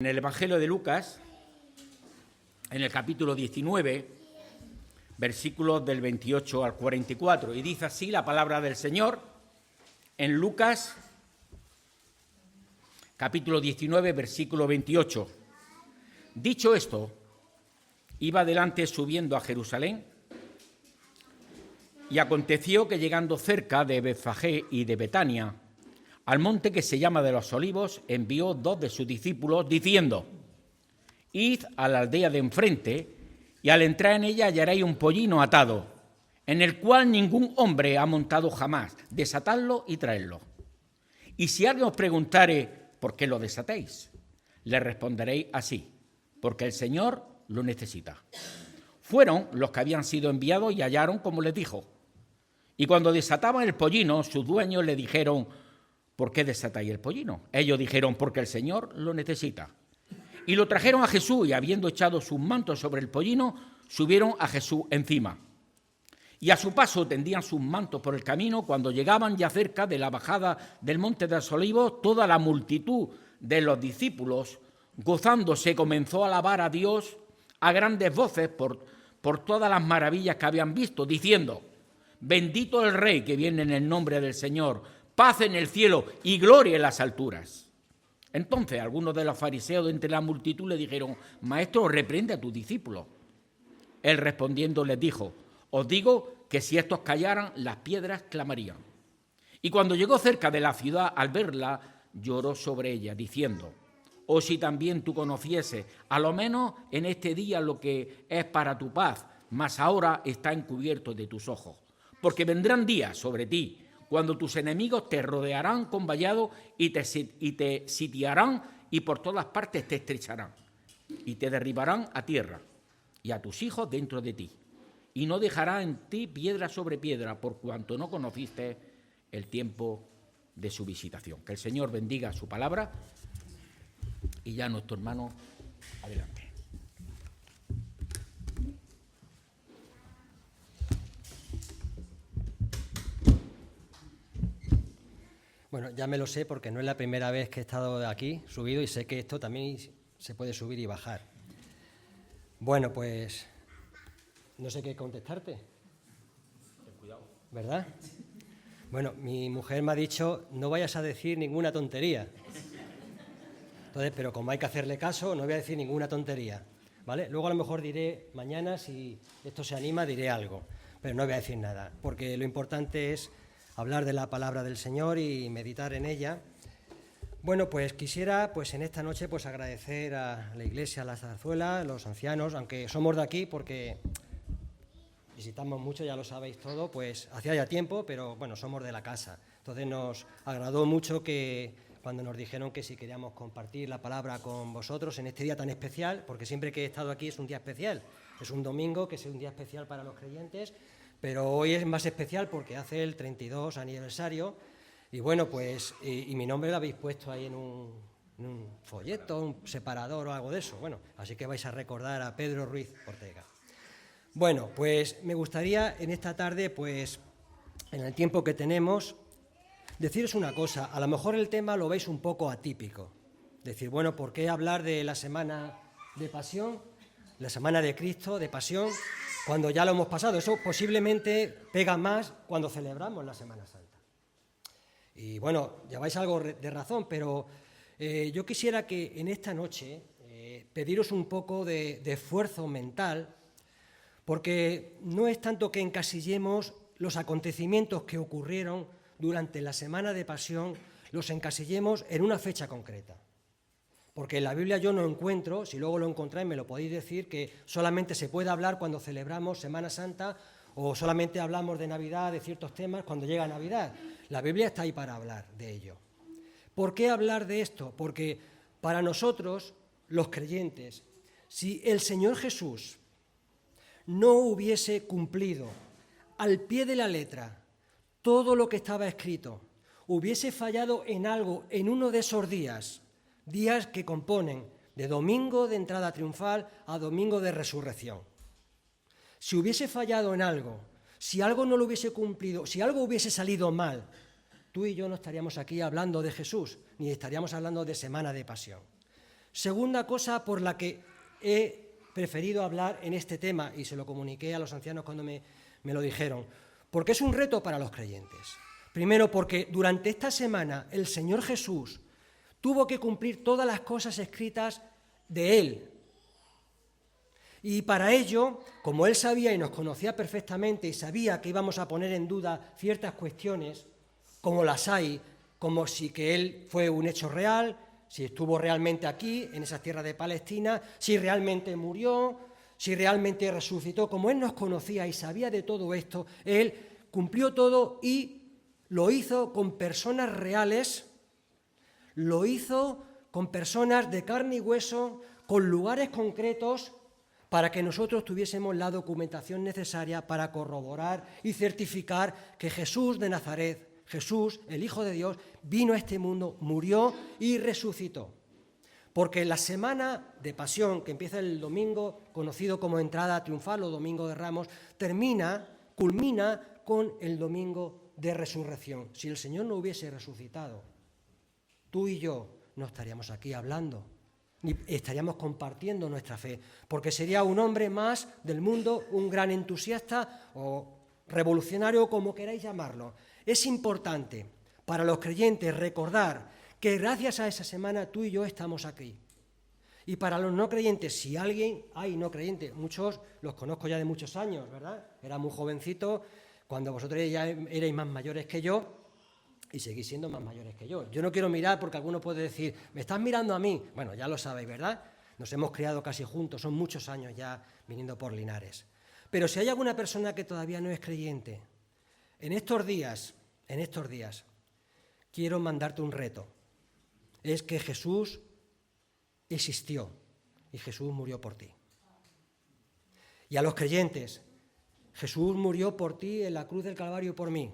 En el Evangelio de Lucas, en el capítulo 19, versículos del 28 al 44, y dice así la palabra del Señor en Lucas, capítulo 19, versículo 28. Dicho esto, iba adelante subiendo a Jerusalén, y aconteció que llegando cerca de Betfagé y de Betania, al monte que se llama de los Olivos, envió dos de sus discípulos, diciendo: Id a la aldea de enfrente, y al entrar en ella hallaréis un pollino atado, en el cual ningún hombre ha montado jamás. Desatadlo y traedlo. Y si alguien os preguntare por qué lo desatéis, le responderéis así: porque el Señor lo necesita. Fueron los que habían sido enviados y hallaron como les dijo. Y cuando desataban el pollino, sus dueños le dijeron: ¿por qué desatáis el pollino? Ellos dijeron: porque el Señor lo necesita. Y lo trajeron a Jesús, y habiendo echado sus mantos sobre el pollino, subieron a Jesús encima. Y a su paso tendían sus mantos por el camino. Cuando llegaban ya cerca de la bajada del monte de los Olivos, toda la multitud de los discípulos, gozándose, comenzó a alabar a Dios a grandes voces por todas las maravillas que habían visto, diciendo: bendito el Rey que viene en el nombre del Señor, paz en el cielo y gloria en las alturas. Entonces algunos de los fariseos de entre la multitud le dijeron: Maestro, reprende a tus discípulos. Él respondiendo les dijo: os digo que si estos callaran, las piedras clamarían. Y cuando llegó cerca de la ciudad, al verla, lloró sobre ella, diciendo: oh, si también tú conocieses, a lo menos en este día, lo que es para tu paz, mas ahora está encubierto de tus ojos. Porque vendrán días sobre ti, cuando tus enemigos te rodearán con vallado y te sitiarán, y por todas partes te estrecharán, y te derribarán a tierra, y a tus hijos dentro de ti, y no dejará en ti piedra sobre piedra, por cuanto no conociste el tiempo de su visitación. Que el Señor bendiga su palabra, y ya nuestro hermano, adelante. Bueno, ya me lo sé porque no es la primera vez que he estado aquí subido y sé que esto también se puede subir y bajar. Bueno, pues no sé qué contestarte. Ten cuidado. ¿Verdad? Bueno, mi mujer me ha dicho: no vayas a decir ninguna tontería. Entonces, pero como hay que hacerle caso, no voy a decir ninguna tontería, ¿vale? Luego a lo mejor diré mañana, si esto se anima, diré algo, pero no voy a decir nada, porque lo importante es hablar de la palabra del Señor y meditar en ella. Bueno, pues quisiera en esta noche agradecer a la Iglesia, a la Zarzuela, a los ancianos, aunque somos de aquí porque visitamos mucho, ya lo sabéis todo, pues hacía ya tiempo, pero bueno, somos de la casa. Entonces nos agradó mucho que cuando nos dijeron que si queríamos compartir la palabra con vosotros en este día tan especial, porque siempre que he estado aquí es un día especial, es un domingo que es un día especial para los creyentes, pero hoy es más especial porque hace el 32 aniversario y bueno, pues y mi nombre lo habéis puesto ahí en un folleto, un separador o algo de eso. Bueno, así que vais a recordar a Pedro Ruiz Ortega. Bueno, pues me gustaría en esta tarde, en el tiempo que tenemos, deciros una cosa. A lo mejor el tema lo veis un poco atípico. Decir, bueno, ¿por qué hablar de la semana de pasión, la semana de Cristo, de pasión, cuando ya lo hemos pasado? Eso posiblemente pega más cuando celebramos la Semana Santa. Y bueno, lleváis algo de razón, pero yo quisiera que en esta noche pediros un poco de esfuerzo mental, porque no es tanto que encasillemos los acontecimientos que ocurrieron durante la Semana de Pasión, los encasillemos en una fecha concreta. Porque en la Biblia yo no encuentro, si luego lo encontráis me lo podéis decir, que solamente se puede hablar cuando celebramos Semana Santa o solamente hablamos de Navidad, de ciertos temas cuando llega Navidad. La Biblia está ahí para hablar de ello. ¿Por qué hablar de esto? Porque para nosotros, los creyentes, si el Señor Jesús no hubiese cumplido al pie de la letra todo lo que estaba escrito, hubiese fallado en algo en uno de esos días que componen de domingo de entrada triunfal a domingo de resurrección. Si hubiese fallado en algo, si algo no lo hubiese cumplido, si algo hubiese salido mal, tú y yo no estaríamos aquí hablando de Jesús, ni estaríamos hablando de Semana de Pasión. segunda cosa por la que he preferido hablar en este tema, y se lo comuniqué a los ancianos cuando me lo dijeron, porque es un reto para los creyentes. Primero, porque durante esta semana el Señor Jesús tuvo que cumplir todas las cosas escritas de Él. Y para ello, como Él sabía y nos conocía perfectamente y sabía que íbamos a poner en duda ciertas cuestiones, como las hay, como si que Él fue un hecho real, si estuvo realmente aquí, en esa tierra de Palestina, si realmente murió, si realmente resucitó, como Él nos conocía y sabía de todo esto, Él cumplió todo y lo hizo con personas reales, lo hizo con personas de carne y hueso, con lugares concretos, para que nosotros tuviésemos la documentación necesaria para corroborar y certificar que Jesús de Nazaret, Jesús, el Hijo de Dios, vino a este mundo, murió y resucitó. Porque la semana de Pasión, que empieza el domingo, conocido como entrada triunfal o Domingo de Ramos, culmina con el domingo de resurrección. Si el Señor no hubiese resucitado, tú y yo no estaríamos aquí hablando, ni estaríamos compartiendo nuestra fe, porque sería un hombre más del mundo, un gran entusiasta o revolucionario, como queráis llamarlo. Es importante para los creyentes recordar que gracias a esa semana tú y yo estamos aquí. Y para los no creyentes, si alguien hay no creyente, muchos los conozco ya de muchos años, ¿verdad? Era muy jovencito cuando vosotros ya erais más mayores que yo y seguís siendo más mayores que yo. Yo no quiero mirar porque alguno puede decir, ¿me estás mirando a mí? Bueno, ya lo sabéis, ¿verdad? Nos hemos criado casi juntos, son muchos años ya viniendo por Linares. Pero si hay alguna persona que todavía no es creyente, en estos días, quiero mandarte un reto. Es que Jesús existió y Jesús murió por ti. Y a los creyentes, Jesús murió por ti en la cruz del Calvario por mí.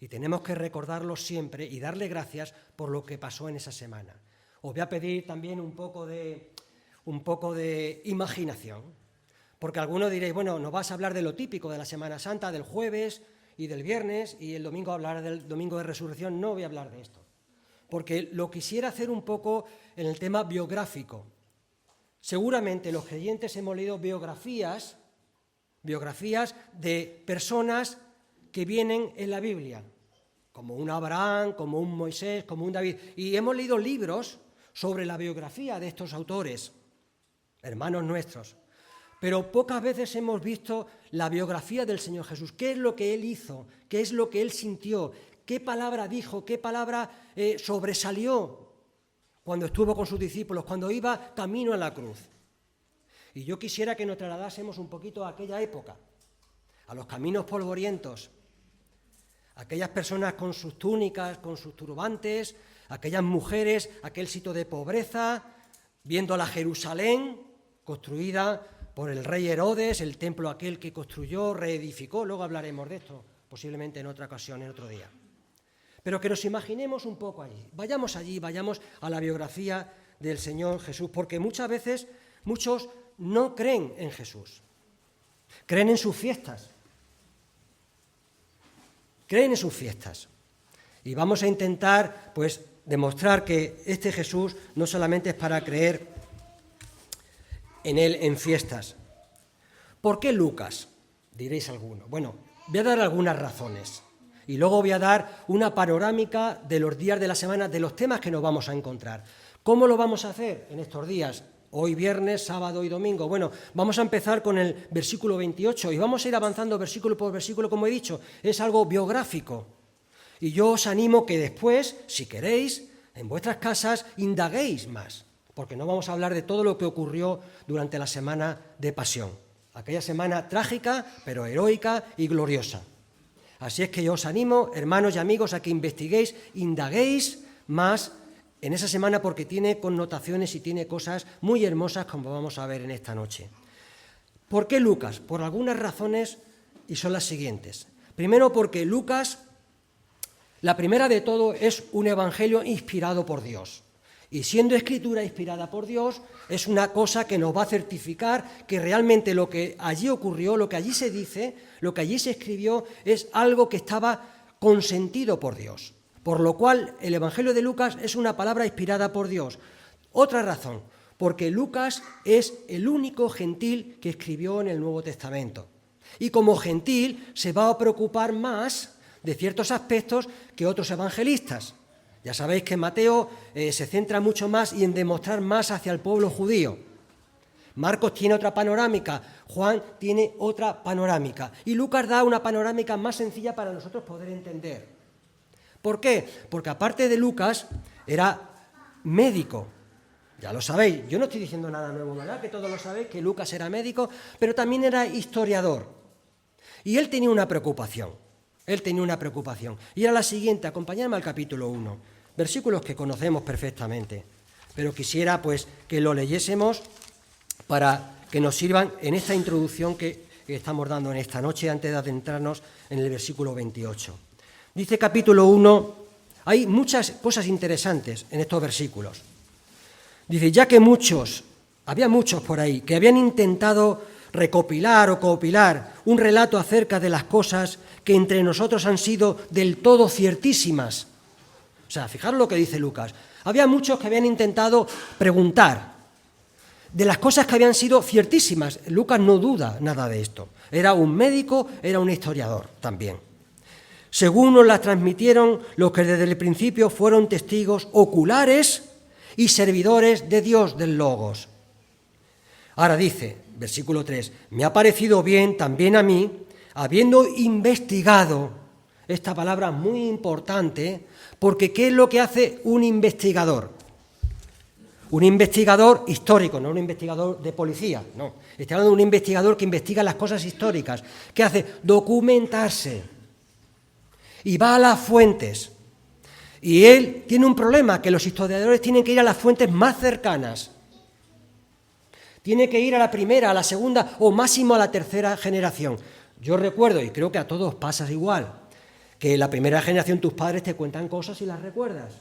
Y tenemos que recordarlo siempre y darle gracias por lo que pasó en esa semana. Os voy a pedir también un poco de imaginación, porque algunos diréis, bueno, nos vas a hablar de lo típico de la Semana Santa, del jueves y del viernes, y el domingo hablar del domingo de resurrección. No voy a hablar de esto, porque lo quisiera hacer un poco en el tema biográfico. Seguramente los creyentes hemos leído biografías de personas que vienen en la Biblia, como un Abraham, como un Moisés, como un David, y hemos leído libros sobre la biografía de estos autores, hermanos nuestros, pero pocas veces hemos visto la biografía del Señor Jesús. ¿Qué es lo que Él hizo? ¿Qué es lo que Él sintió? ¿Qué palabra dijo? ¿Qué palabra sobresalió cuando estuvo con sus discípulos, cuando iba camino a la cruz? Y yo quisiera que nos trasladásemos un poquito a aquella época, a los caminos polvorientos, aquellas personas con sus túnicas, con sus turbantes, aquellas mujeres, aquel sitio de pobreza, viendo la Jerusalén construida por el rey Herodes, el templo aquel que construyó, reedificó. Luego hablaremos de esto, posiblemente en otra ocasión, en otro día. Pero que nos imaginemos un poco allí, vayamos a la biografía del Señor Jesús, porque muchas veces muchos no creen en Jesús, creen en sus fiestas. Y vamos a intentar, pues, demostrar que este Jesús no solamente es para creer en Él en fiestas. ¿Por qué Lucas? Diréis alguno. Bueno, voy a dar algunas razones y luego voy a dar una panorámica de los días de la semana, de los temas que nos vamos a encontrar. ¿Cómo lo vamos a hacer en estos días? Hoy viernes, sábado y domingo. Bueno, vamos a empezar con el versículo 28 y vamos a ir avanzando versículo por versículo, como he dicho. Es algo biográfico. Y yo os animo que después, si queréis, en vuestras casas indaguéis más, porque no vamos a hablar de todo lo que ocurrió durante la semana de Pasión. Aquella semana trágica, pero heroica y gloriosa. Así es que yo os animo, hermanos y amigos, a que investiguéis, indaguéis más en esa semana, porque tiene connotaciones y tiene cosas muy hermosas, como vamos a ver en esta noche. ¿Por qué Lucas? Por algunas razones, y son las siguientes. Primero, porque Lucas, la primera de todo, es un evangelio inspirado por Dios. Y siendo escritura inspirada por Dios, es una cosa que nos va a certificar que realmente lo que allí ocurrió, lo que allí se dice, lo que allí se escribió, es algo que estaba consentido por Dios. Por lo cual, el Evangelio de Lucas es una palabra inspirada por Dios. Otra razón, porque Lucas es el único gentil que escribió en el Nuevo Testamento. Y como gentil se va a preocupar más de ciertos aspectos que otros evangelistas. Ya sabéis que Mateo se centra mucho más y en demostrar más hacia el pueblo judío. Marcos tiene otra panorámica, Juan tiene otra panorámica y Lucas da una panorámica más sencilla para nosotros poder entender. ¿Por qué? Porque aparte de Lucas era médico, ya lo sabéis, yo no estoy diciendo nada nuevo, ¿verdad? Que todos lo sabéis, que Lucas era médico, pero también era historiador. Y él tenía una preocupación, y era la siguiente, acompañadme al capítulo 1, versículos que conocemos perfectamente, pero quisiera pues que lo leyésemos para que nos sirvan en esta introducción que estamos dando en esta noche antes de adentrarnos en el versículo 28. Dice capítulo 1, hay muchas cosas interesantes en estos versículos. Dice, ya que había muchos por ahí que habían intentado recopilar o copilar un relato acerca de las cosas que entre nosotros han sido del todo ciertísimas. O sea, fijaros lo que dice Lucas. Había muchos que habían intentado preguntar de las cosas que habían sido ciertísimas. Lucas no duda nada de esto. Era un médico, era un historiador también. Según nos las transmitieron los que desde el principio fueron testigos oculares y servidores de Dios del Logos. Ahora dice, versículo 3, me ha parecido bien también a mí, habiendo investigado, esta palabra muy importante, porque ¿qué es lo que hace un investigador? Un investigador histórico, no un investigador de policía, no. Estoy hablando de un investigador que investiga las cosas históricas. ¿Qué hace? Documentarse. Y va a las fuentes. Y él tiene un problema, que los historiadores tienen que ir a las fuentes más cercanas. Tiene que ir a la primera, a la segunda o máximo a la tercera generación. Yo recuerdo, y creo que a todos pasa igual, que la primera generación tus padres te cuentan cosas y las recuerdas.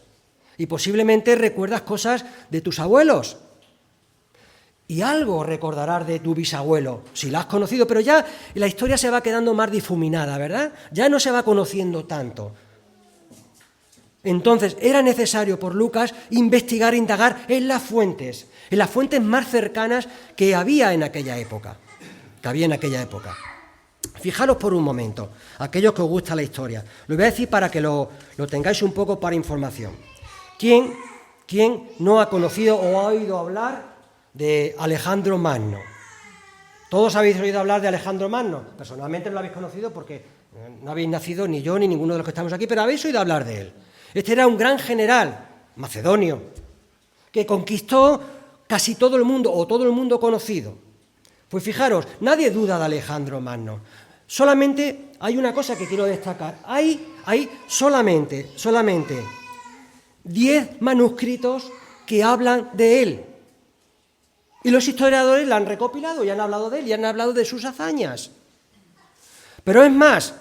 Y posiblemente recuerdas cosas de tus abuelos. Y algo recordarás de tu bisabuelo, si la has conocido, pero ya la historia se va quedando más difuminada, ¿verdad? Ya no se va conociendo tanto. Entonces, era necesario por Lucas investigar, indagar en las fuentes más cercanas que había en aquella época. Fijaros por un momento, aquellos que os gusta la historia. Lo voy a decir para que lo tengáis un poco para información. ¿Quién no ha conocido o ha oído hablar de Alejandro Magno? ¿Todos habéis oído hablar de Alejandro Magno? Personalmente no lo habéis conocido porque no habéis nacido ni yo ni ninguno de los que estamos aquí, pero habéis oído hablar de él. Este era un gran general macedonio que conquistó casi todo el mundo o todo el mundo conocido. Pues fijaros, nadie duda de Alejandro Magno. Solamente hay una cosa que quiero destacar. Hay solamente 10 manuscritos que hablan de él. Y los historiadores la han recopilado y han hablado de él y han hablado de sus hazañas. Pero es más,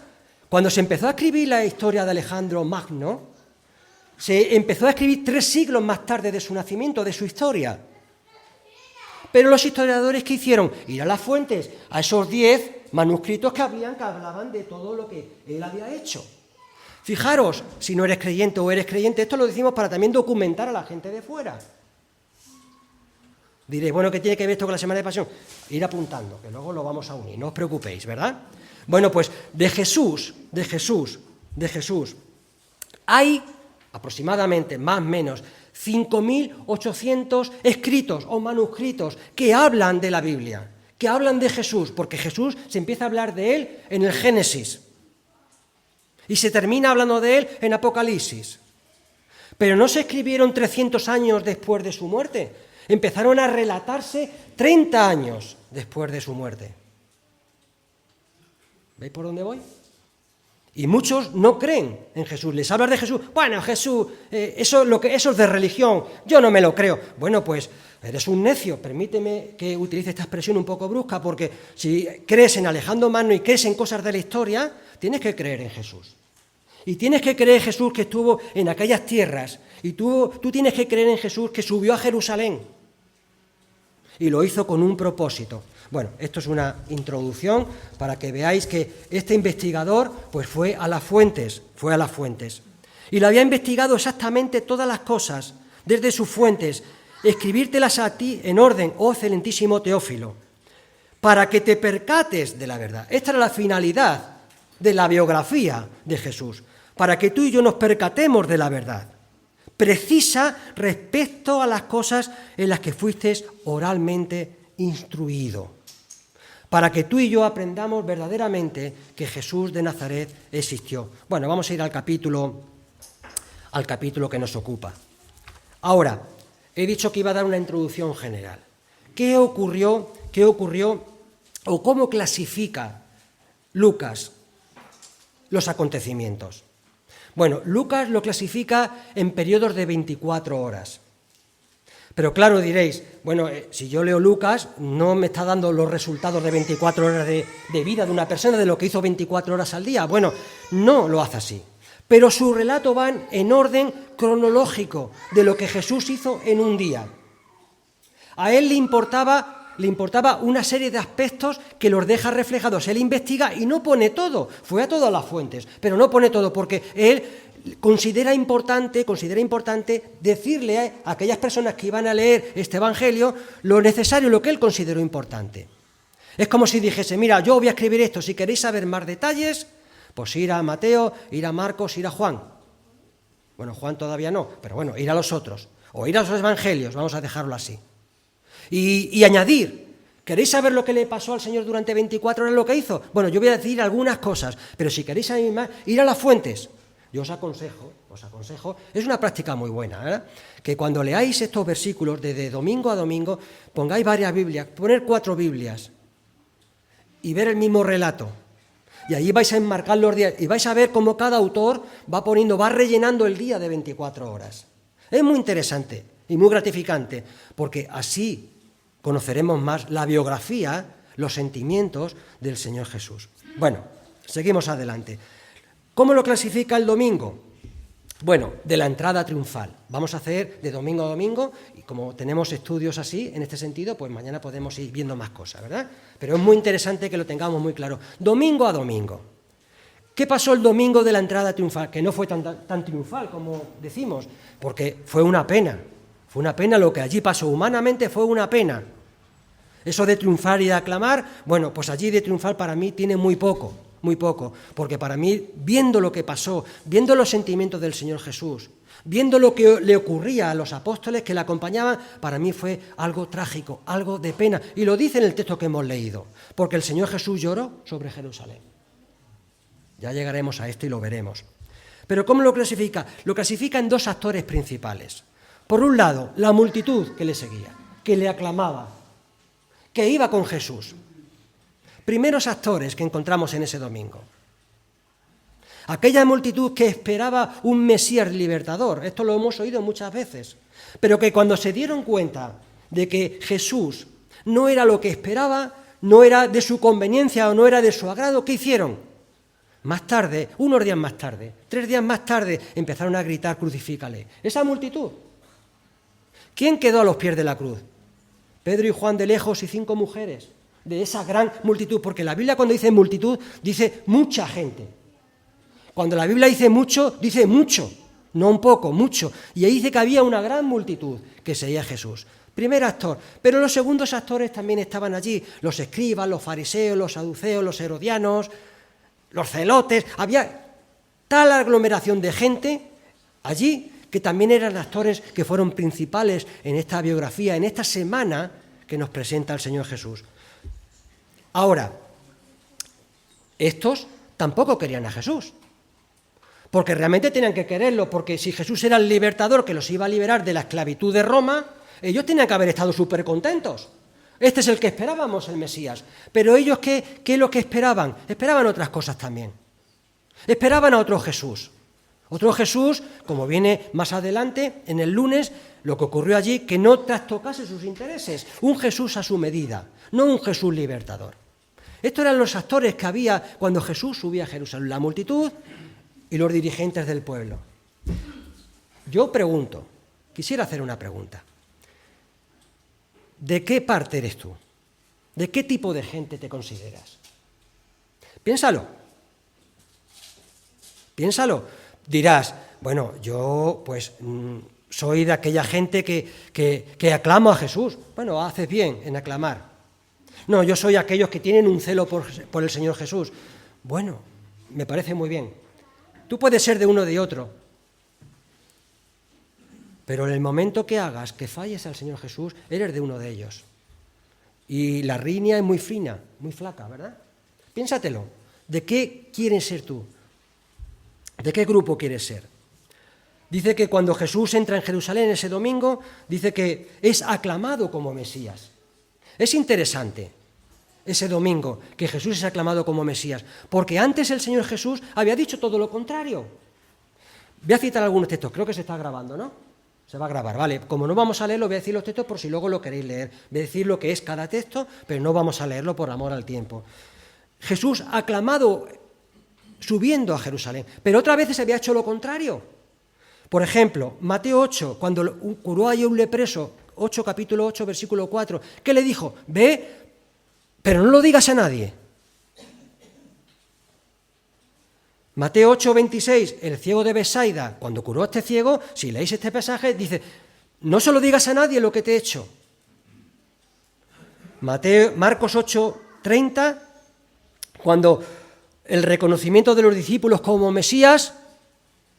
cuando se empezó a escribir la historia de Alejandro Magno, se empezó a escribir 3 siglos más tarde de su nacimiento, de su historia. Pero los historiadores, ¿qué hicieron? Ir a las fuentes, a esos 10 manuscritos que hablaban de todo lo que él había hecho. Fijaros, si no eres creyente o eres creyente, esto lo decimos para también documentar a la gente de fuera. Diréis, bueno, ¿qué tiene que ver esto con la Semana de Pasión? Ir apuntando, que luego lo vamos a unir, no os preocupéis, ¿verdad? Bueno, pues de Jesús, hay aproximadamente, más o menos, 5.800 escritos o manuscritos que hablan de la Biblia, que hablan de Jesús, porque Jesús se empieza a hablar de él en el Génesis y se termina hablando de él en Apocalipsis. Pero no se escribieron 300 años después de su muerte, empezaron a relatarse 30 años después de su muerte. ¿Veis por dónde voy? Y muchos no creen en Jesús. Les hablas de Jesús. Bueno, Jesús, eso es de religión. Yo no me lo creo. Bueno, pues eres un necio. Permíteme que utilice esta expresión un poco brusca, porque si crees en Alejandro Magno y crees en cosas de la historia, tienes que creer en Jesús. Y tienes que creer en Jesús que estuvo en aquellas tierras. Y tú tienes que creer en Jesús que subió a Jerusalén. Y lo hizo con un propósito. Bueno, esto es una introducción para que veáis que este investigador pues fue a las fuentes. Y lo había investigado exactamente todas las cosas, desde sus fuentes, escribírtelas a ti en orden, oh excelentísimo Teófilo, para que te percates de la verdad. Esta era la finalidad de la biografía de Jesús, para que tú y yo nos percatemos de la verdad, precisa respecto a las cosas en las que fuiste oralmente instruido, para que tú y yo aprendamos verdaderamente que Jesús de Nazaret existió. Bueno, vamos a ir al capítulo que nos ocupa. Ahora, he dicho que iba a dar una introducción general. ¿Qué ocurrió o cómo clasifica Lucas los acontecimientos? Bueno, Lucas lo clasifica en periodos de 24 horas. Pero claro, diréis, bueno, si yo leo Lucas, no me está dando los resultados de 24 horas de vida de una persona, de lo que hizo 24 horas al día. Bueno, no lo hace así. Pero su relato va en orden cronológico de lo que Jesús hizo en un día. A él le importaba una serie de aspectos que los deja reflejados. Él investiga y no pone todo, fue a todas las fuentes, pero no pone todo porque él considera importante decirle a aquellas personas que iban a leer este Evangelio lo necesario, lo que él consideró importante. Es como si dijese, mira, yo voy a escribir esto, si queréis saber más detalles, pues ir a Mateo, ir a Marcos, ir a Juan. Bueno, Juan todavía no, pero bueno, ir a los otros, o ir a los Evangelios, vamos a dejarlo así. Y añadir, ¿queréis saber lo que le pasó al Señor durante 24 horas, lo que hizo? Bueno, yo voy a decir algunas cosas, pero si queréis saber más, ir a las fuentes. Yo os aconsejo, es una práctica muy buena, ¿verdad? Que cuando leáis estos versículos de domingo a domingo, pongáis varias Biblias, poner 4 Biblias y ver el mismo relato. Y allí vais a enmarcar los días y vais a ver cómo cada autor va rellenando el día de 24 horas. Es muy interesante y muy gratificante, porque así conoceremos más la biografía, los sentimientos del Señor Jesús. Bueno, seguimos adelante. ¿Cómo lo clasifica el domingo? Bueno, de la entrada triunfal. Vamos a hacer de domingo a domingo, y como tenemos estudios así, en este sentido, pues mañana podemos ir viendo más cosas, ¿verdad? Pero es muy interesante que lo tengamos muy claro. Domingo a domingo. ¿Qué pasó el domingo de la entrada triunfal? Que no fue tan triunfal como decimos, porque fue una pena. Fue una pena lo que allí pasó. Humanamente fue una pena. Eso de triunfar y de aclamar, bueno, pues allí de triunfar para mí tiene muy poco, porque para mí, viendo lo que pasó, viendo los sentimientos del Señor Jesús, viendo lo que le ocurría a los apóstoles que le acompañaban, para mí fue algo trágico, algo de pena. Y lo dice en el texto que hemos leído, porque el Señor Jesús lloró sobre Jerusalén. Ya llegaremos a esto y lo veremos. Pero ¿cómo lo clasifica? Lo clasifica en 2 actores principales. Por un lado, la multitud que le seguía, que le aclamaba, que iba con Jesús. Primeros actores que encontramos en ese domingo. Aquella multitud que esperaba un Mesías libertador, esto lo hemos oído muchas veces, pero que cuando se dieron cuenta de que Jesús no era lo que esperaba, no era de su conveniencia o no era de su agrado, ¿qué hicieron? Más tarde, unos días más tarde, 3 días más tarde, empezaron a gritar, crucifícale. Esa multitud. ¿Quién quedó a los pies de la cruz? Pedro y Juan de lejos y 5 mujeres. De esa gran multitud, porque la Biblia cuando dice multitud, dice mucha gente. Cuando la Biblia dice mucho, dice mucho, no un poco, mucho. Y ahí dice que había una gran multitud que seguía a Jesús. Primer actor, pero los segundos actores también estaban allí, los escribas, los fariseos, los saduceos, los herodianos, los celotes. Había tal aglomeración de gente allí que también eran actores que fueron principales en esta biografía, en esta semana que nos presenta el Señor Jesús. Ahora, estos tampoco querían a Jesús, porque realmente tenían que quererlo, porque si Jesús era el libertador que los iba a liberar de la esclavitud de Roma, ellos tenían que haber estado súper contentos. Este es el que esperábamos, el Mesías. Pero ellos, ¿qué es lo que esperaban? Esperaban otras cosas también. Esperaban a otro Jesús. Otro Jesús, como viene más adelante, en el lunes, lo que ocurrió allí, que no trastocase sus intereses. Un Jesús a su medida, no un Jesús libertador. Estos eran los actores que había cuando Jesús subía a Jerusalén, la multitud y los dirigentes del pueblo. Yo pregunto, quisiera hacer una pregunta. ¿De qué parte eres tú? ¿De qué tipo de gente te consideras? Piénsalo. Dirás, bueno, yo pues Soy de aquella gente que aclama a Jesús. Bueno, haces bien en aclamar. No, yo soy aquellos que tienen un celo por el Señor Jesús. Bueno, me parece muy bien. Tú puedes ser de uno o de otro. Pero en el momento que hagas que falles al Señor Jesús, eres de uno de ellos. Y la línea es muy fina, muy flaca, ¿verdad? Piénsatelo. ¿De qué quieres ser tú? ¿De qué grupo quieres ser? Dice que cuando Jesús entra en Jerusalén ese domingo, dice que es aclamado como Mesías. Es interesante ese domingo que Jesús es aclamado como Mesías, porque antes el Señor Jesús había dicho todo lo contrario. Voy a citar algunos textos, creo que se está grabando, ¿no? Se va a grabar, vale. Como no vamos a leerlo, voy a decir los textos por si luego lo queréis leer. Voy a decir lo que es cada texto, pero no vamos a leerlo por amor al tiempo. Jesús aclamado subiendo a Jerusalén, pero otras veces había hecho lo contrario. Por ejemplo, Mateo 8, cuando curó a un leproso, capítulo 8, versículo 4, ¿qué le dijo? Ve, pero no lo digas a nadie. Mateo 8, 26, el ciego de Betsaida, cuando curó a este ciego, si leéis este pasaje, dice, no se lo digas a nadie lo que te he hecho. Marcos 8, 30, cuando el reconocimiento de los discípulos como Mesías,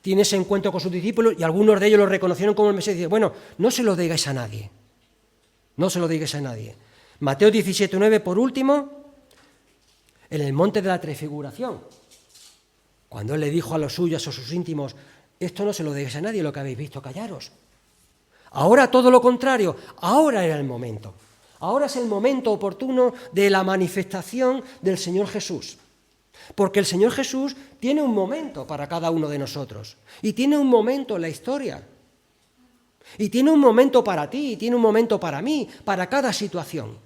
tiene ese encuentro con sus discípulos y algunos de ellos lo reconocieron como el Mesías. Dice, bueno, no se lo digáis a nadie. No se lo digáis a nadie. Mateo 17, 9, por último, en el monte de la transfiguración, cuando él le dijo a los suyos, a sus íntimos, esto no se lo digáis a nadie, lo que habéis visto, callaros. Ahora todo lo contrario, ahora era el momento. Ahora es el momento oportuno de la manifestación del Señor Jesús. Porque el Señor Jesús tiene un momento para cada uno de nosotros. Y tiene un momento en la historia. Y tiene un momento para ti, y tiene un momento para mí, para cada situación.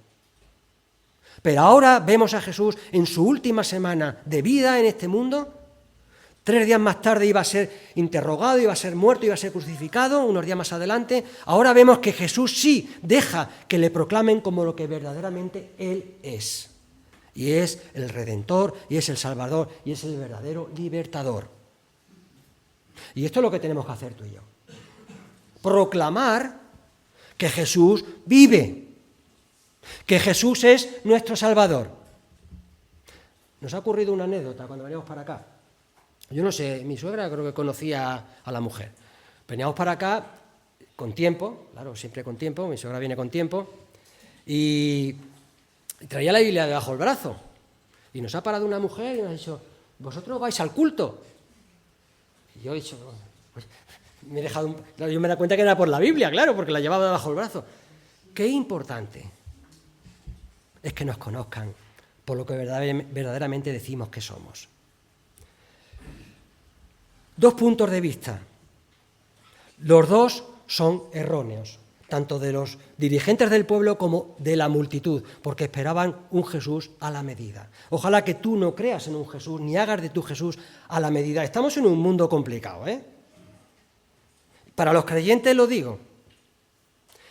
Pero ahora vemos a Jesús en su última semana de vida en este mundo. 3 días más tarde iba a ser interrogado, iba a ser muerto, iba a ser crucificado, unos días más adelante. Ahora vemos que Jesús sí deja que le proclamen como lo que verdaderamente Él es. Y es el Redentor, y es el Salvador, y es el verdadero libertador. Y esto es lo que tenemos que hacer tú y yo. Proclamar que Jesús vive, que Jesús es nuestro Salvador. Nos ha ocurrido una anécdota cuando veníamos para acá. Yo no sé, mi suegra creo que conocía a la mujer. Veníamos para acá con tiempo, claro, siempre con tiempo, mi suegra viene con tiempo, y traía la Biblia debajo del brazo. Y nos ha parado una mujer y nos ha dicho, ¿vosotros vais al culto? Y yo he dicho, pues, me he dejado claro, yo me da cuenta que era por la Biblia, claro, porque la llevaba debajo del brazo. Qué importante es que nos conozcan por lo que verdaderamente decimos que somos. 2 puntos de vista. Los dos son erróneos, tanto de los dirigentes del pueblo como de la multitud, porque esperaban un Jesús a la medida. Ojalá que tú no creas en un Jesús, ni hagas de tu Jesús a la medida. Estamos en un mundo complicado, ¿eh? Para los creyentes lo digo.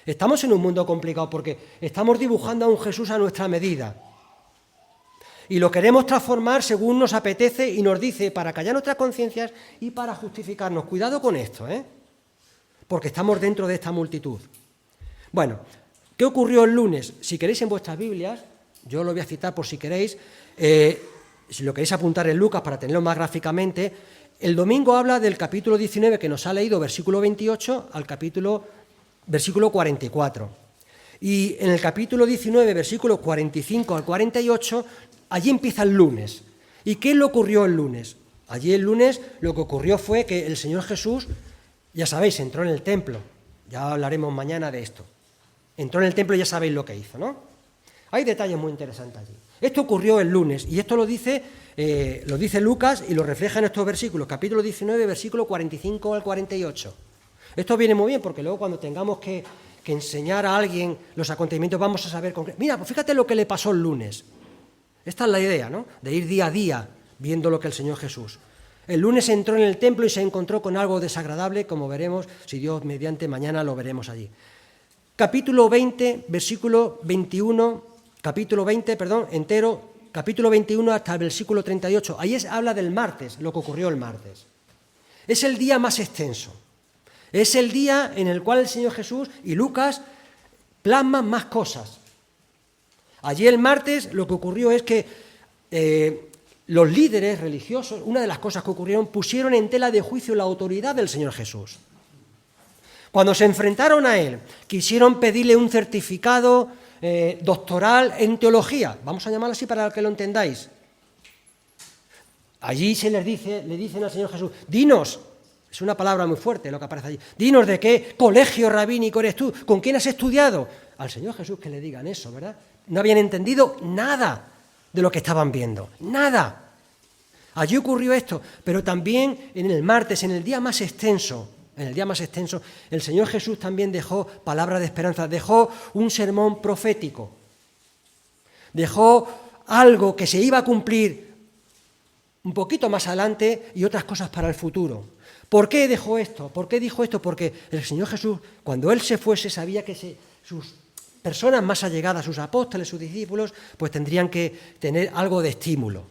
Estamos en un mundo complicado porque estamos dibujando a un Jesús a nuestra medida. Y lo queremos transformar según nos apetece y nos dice para callar nuestras conciencias y para justificarnos. Cuidado con esto, ¿eh? Porque estamos dentro de esta multitud. Bueno, ¿qué ocurrió el lunes? Si queréis en vuestras Biblias, yo lo voy a citar por si queréis, si lo queréis apuntar en Lucas para tenerlo más gráficamente, el domingo habla del capítulo 19 que nos ha leído, versículo 28, al versículo 44. Y en el capítulo 19, versículos 45 al 48, allí empieza el lunes. ¿Y qué le ocurrió el lunes? Allí el lunes lo que ocurrió fue que el Señor Jesús, ya sabéis, entró en el templo. Ya hablaremos mañana de esto. Entró en el templo y ya sabéis lo que hizo, ¿no? Hay detalles muy interesantes allí. Esto ocurrió el lunes y esto lo dice Lucas y lo refleja en estos versículos, capítulo 19, versículo 45 al 48. Esto viene muy bien porque luego cuando tengamos que enseñar a alguien los acontecimientos vamos a saber mira, pues fíjate lo que le pasó el lunes. Esta es la idea, ¿no? De ir día a día viendo lo que el Señor Jesús. El lunes entró en el templo y se encontró con algo desagradable, como veremos, si Dios mediante mañana lo veremos allí. Capítulo 20, versículo 21, entero, capítulo 21 hasta el versículo 38. Ahí habla del martes, lo que ocurrió el martes. Es el día más extenso. Es el día en el cual el Señor Jesús y Lucas plasman más cosas. Allí el martes lo que ocurrió es que los líderes religiosos, una de las cosas que ocurrieron, pusieron en tela de juicio la autoridad del Señor Jesús. Cuando se enfrentaron a él, quisieron pedirle un certificado doctoral en teología, vamos a llamarlo así para que lo entendáis. Allí le dicen al Señor Jesús, dinos, es una palabra muy fuerte lo que aparece allí, dinos de qué colegio rabínico eres tú, con quién has estudiado. Al Señor Jesús que le digan eso, ¿verdad? No habían entendido nada de lo que estaban viendo, nada. Allí ocurrió esto, pero también en el martes, en el día más extenso, el Señor Jesús también dejó palabra de esperanza, dejó un sermón profético, dejó algo que se iba a cumplir un poquito más adelante y otras cosas para el futuro. ¿Por qué dejó esto? ¿Por qué dijo esto? Porque el Señor Jesús, cuando Él se fuese, sabía que sus personas más allegadas, sus apóstoles, sus discípulos, pues tendrían que tener algo de estímulo.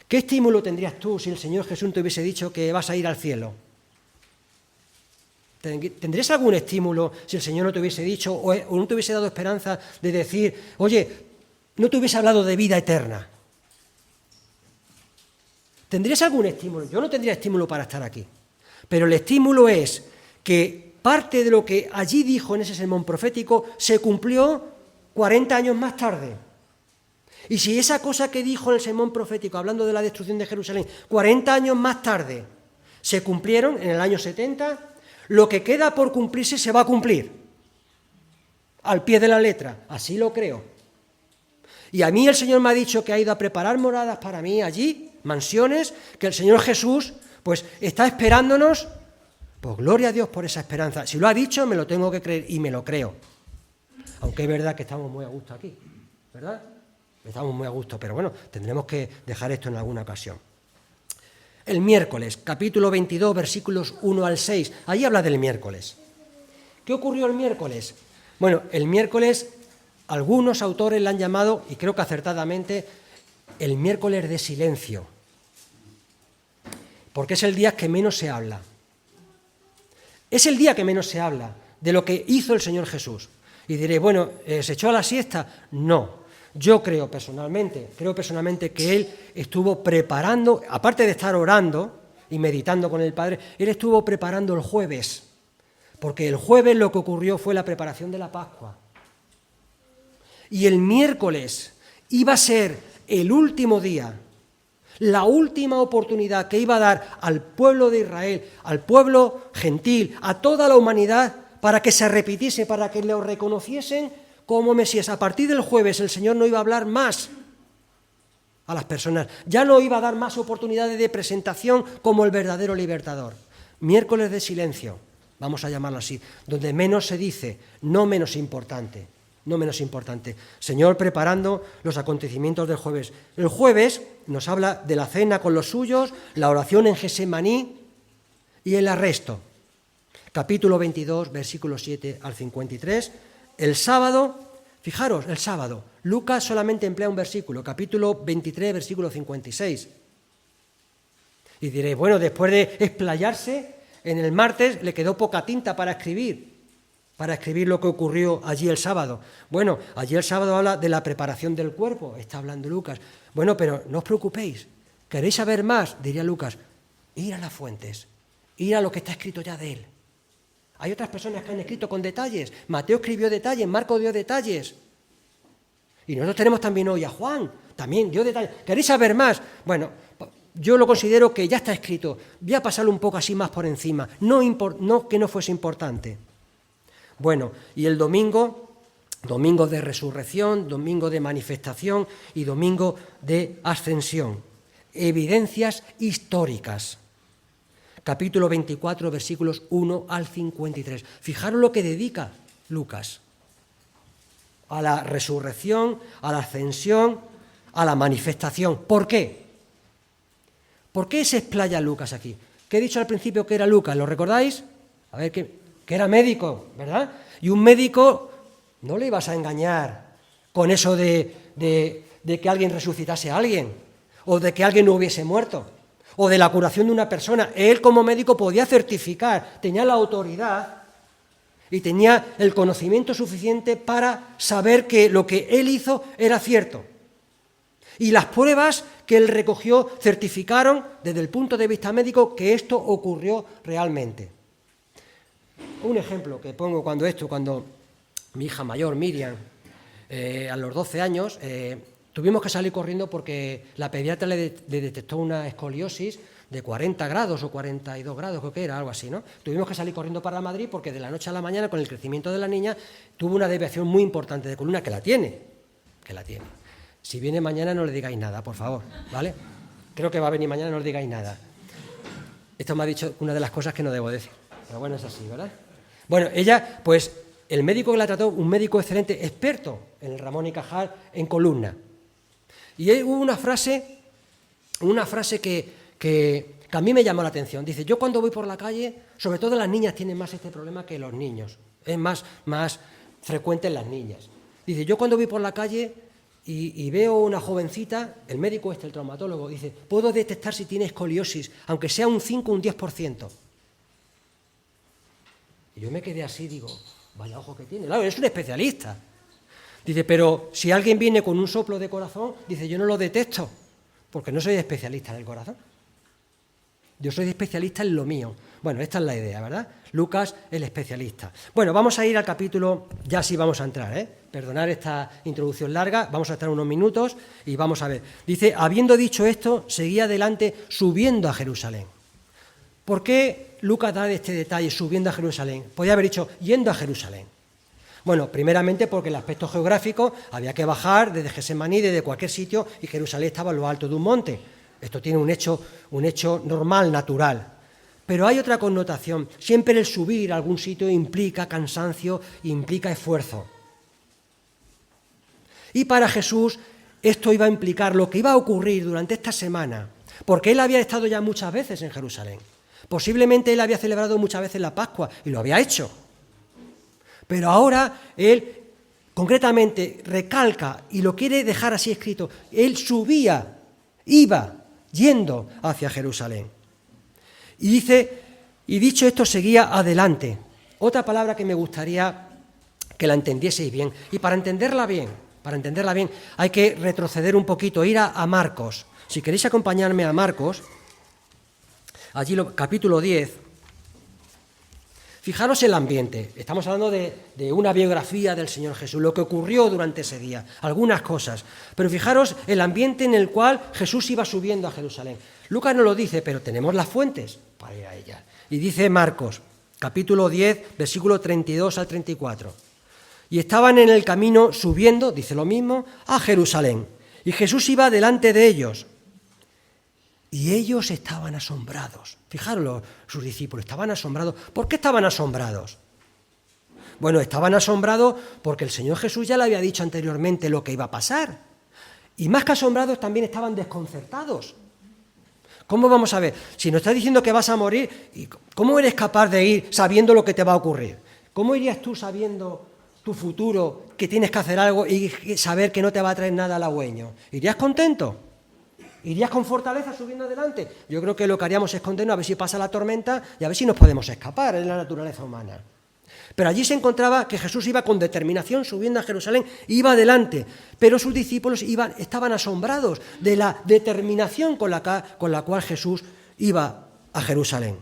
¿Qué estímulo tendrías tú si el Señor Jesús te hubiese dicho que vas a ir al cielo? ¿Tendrías algún estímulo si el Señor no te hubiese dicho o no te hubiese dado esperanza de decir, oye, no te hubiese hablado de vida eterna? ¿Tendrías algún estímulo? Yo no tendría estímulo para estar aquí. Pero el estímulo es que parte de lo que allí dijo en ese sermón profético se cumplió 40 años más tarde. Y si esa cosa que dijo en el sermón profético, hablando de la destrucción de Jerusalén, 40 años más tarde se cumplieron, en el año 70, lo que queda por cumplirse se va a cumplir, al pie de la letra, así lo creo. Y a mí el Señor me ha dicho que ha ido a preparar moradas para mí allí, mansiones, que el Señor Jesús pues está esperándonos. Pues gloria a Dios por esa esperanza. Si lo ha dicho, me lo tengo que creer y me lo creo. Aunque es verdad que estamos muy a gusto aquí, ¿verdad? Estamos muy a gusto, pero bueno, tendremos que dejar esto en alguna ocasión. El miércoles, capítulo 22, versículos 1 al 6. Ahí habla del miércoles. ¿Qué ocurrió el miércoles? Bueno, el miércoles algunos autores le han llamado, y creo que acertadamente, el miércoles de silencio, porque es el día que menos se habla. Es el día que menos se habla de lo que hizo el Señor Jesús. Y diré, bueno, ¿se echó a la siesta? No. Yo creo personalmente que Él estuvo preparando, aparte de estar orando y meditando con el Padre, Él estuvo preparando el jueves, porque el jueves lo que ocurrió fue la preparación de la Pascua. Y el miércoles iba a ser el último día, la última oportunidad que iba a dar al pueblo de Israel, al pueblo gentil, a toda la humanidad, para que se repitiese, para que lo reconociesen como Mesías. A partir del jueves el Señor no iba a hablar más a las personas, ya no iba a dar más oportunidades de presentación como el verdadero libertador. Miércoles de silencio, vamos a llamarlo así, donde menos se dice, no menos importante. Señor preparando los acontecimientos del jueves. El jueves nos habla de la cena con los suyos, la oración en Gesemaní y el arresto. Capítulo 22, versículos 7 al 53. El sábado, fijaros, el sábado, Lucas solamente emplea un versículo, capítulo 23, versículo 56. Y diré, bueno, después de explayarse, en el martes le quedó poca tinta para escribir lo que ocurrió allí el sábado. Bueno, allí el sábado habla de la preparación del cuerpo, está hablando Lucas. Bueno, pero no os preocupéis, ¿queréis saber más? Diría Lucas, ir a las fuentes, ir a lo que está escrito ya de él. Hay otras personas que han escrito con detalles, Mateo escribió detalles, Marco dio detalles. Y nosotros tenemos también hoy a Juan, también dio detalles. ¿Queréis saber más? Bueno, yo lo considero que ya está escrito, voy a pasarlo un poco así más por encima, no que no fuese importante. Bueno, y el domingo de resurrección, domingo de manifestación y domingo de ascensión. Evidencias históricas. Capítulo 24, versículos 1 al 53. Fijaros lo que dedica Lucas a la resurrección, a la ascensión, a la manifestación. ¿Por qué? ¿Por qué se explaya Lucas aquí? ¿Qué he dicho al principio que era Lucas? ¿Lo recordáis? A ver, que era médico, ¿verdad? Y un médico no le ibas a engañar con eso de que alguien resucitase a alguien o de que alguien no hubiese muerto. o de la curación de una persona. Él como médico podía certificar, tenía la autoridad y tenía el conocimiento suficiente para saber que lo que él hizo era cierto. Y las pruebas que él recogió certificaron desde el punto de vista médico que esto ocurrió realmente. Un ejemplo que pongo cuando mi hija mayor, Miriam, a los 12 años, tuvimos que salir corriendo porque la pediatra le detectó una escoliosis de 40 grados o 42 grados, creo que era, algo así, ¿no? Tuvimos que salir corriendo para Madrid porque de la noche a la mañana, con el crecimiento de la niña, tuvo una desviación muy importante de columna, que la tiene. Si viene mañana no le digáis nada, por favor, ¿vale? Creo que va a venir mañana, no le digáis nada. Esto me ha dicho una de las cosas que no debo decir, pero bueno, es así, ¿verdad? Bueno, ella, pues, el médico que la trató, un médico excelente, experto en el Ramón y Cajal, en columna. Y hubo una frase que a mí me llamó la atención. Dice, yo cuando voy por la calle, sobre todo las niñas tienen más este problema que los niños. Es más frecuente en las niñas. Dice, yo cuando voy por la calle y veo una jovencita, el médico el traumatólogo, dice, puedo detectar si tiene escoliosis, aunque sea un 5 o un 10%. Y yo me quedé así, digo, vaya ojo que tiene. Claro, es un especialista. Dice, pero si alguien viene con un soplo de corazón, dice, yo no lo detecto, porque no soy especialista en el corazón. Yo soy especialista en lo mío. Bueno, esta es la idea, ¿verdad? Lucas, el especialista. Bueno, vamos a ir al capítulo, ya sí vamos a entrar, Perdonad esta introducción larga, vamos a estar unos minutos y vamos a ver. Dice, habiendo dicho esto, seguía adelante subiendo a Jerusalén. ¿Por qué Lucas da este detalle, subiendo a Jerusalén? Podría haber dicho, yendo a Jerusalén. Bueno, primeramente porque el aspecto geográfico había que bajar desde Gesemaní, desde cualquier sitio, y Jerusalén estaba en lo alto de un monte. Esto tiene un hecho normal, natural. Pero hay otra connotación. Siempre el subir a algún sitio implica cansancio, implica esfuerzo. Y para Jesús esto iba a implicar lo que iba a ocurrir durante esta semana, porque él había estado ya muchas veces en Jerusalén. Posiblemente él había celebrado muchas veces la Pascua y lo había hecho. Pero ahora él concretamente recalca y lo quiere dejar así escrito. Él iba yendo hacia Jerusalén. Y dice, y dicho esto, seguía adelante. Otra palabra que me gustaría que la entendieseis bien. Y para entenderla bien, hay que retroceder un poquito, ir a Marcos. Si queréis acompañarme a Marcos, allí capítulo 10, fijaros el ambiente. Estamos hablando de una biografía del Señor Jesús, lo que ocurrió durante ese día, algunas cosas. Pero fijaros el ambiente en el cual Jesús iba subiendo a Jerusalén. Lucas no lo dice, pero tenemos las fuentes para ir a ella. Y dice Marcos, capítulo 10, versículo 32 al 34. Y estaban en el camino subiendo, dice lo mismo, a Jerusalén. Y Jesús iba delante de ellos. Y ellos estaban asombrados. Fijaros, sus discípulos estaban asombrados. ¿Por qué estaban asombrados? Bueno, estaban asombrados porque el Señor Jesús ya le había dicho anteriormente lo que iba a pasar. Y más que asombrados también estaban desconcertados. ¿Cómo vamos a ver? Si nos está diciendo que vas a morir, ¿cómo eres capaz de ir sabiendo lo que te va a ocurrir? ¿Cómo irías tú sabiendo tu futuro, que tienes que hacer algo y saber que no te va a traer nada halagüeño? ¿Irías contento? ¿Irías con fortaleza subiendo adelante? Yo creo que lo que haríamos es escondernos a ver si pasa la tormenta y a ver si nos podemos escapar, es la naturaleza humana. Pero allí se encontraba que Jesús iba con determinación subiendo a Jerusalén, iba adelante, pero sus discípulos estaban asombrados de la determinación con la cual Jesús iba a Jerusalén.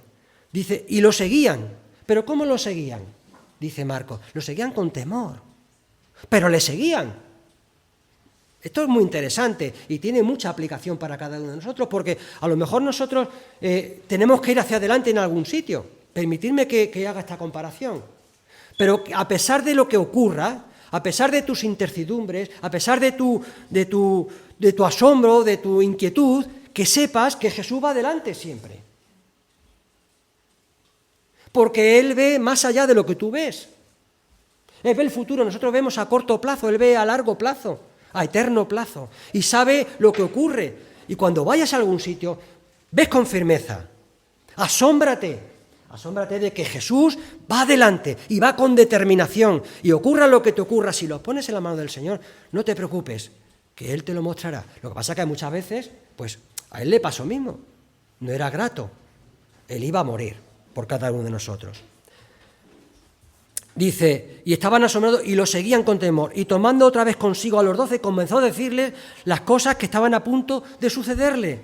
Dice, y lo seguían. ¿Pero cómo lo seguían? Dice Marcos, lo seguían con temor, pero le seguían. Esto es muy interesante y tiene mucha aplicación para cada uno de nosotros, porque a lo mejor nosotros tenemos que ir hacia adelante en algún sitio. Permitidme que haga esta comparación. Pero a pesar de lo que ocurra, a pesar de tus incertidumbres, a pesar de tu asombro, de tu inquietud, que sepas que Jesús va adelante siempre. Porque Él ve más allá de lo que tú ves. Él ve el futuro, nosotros vemos a corto plazo, Él ve a largo plazo, a eterno plazo, y sabe lo que ocurre. Y cuando vayas a algún sitio, ves con firmeza, asómbrate de que Jesús va adelante y va con determinación, y ocurra lo que te ocurra, si lo pones en la mano del Señor, no te preocupes, que Él te lo mostrará. Lo que pasa es que muchas veces, pues a Él le pasa lo mismo. no era grato. Él iba a morir por cada uno de nosotros. Dice, y estaban asombrados y lo seguían con temor. Y tomando otra vez consigo a los 12, comenzó a decirles las cosas que estaban a punto de sucederle.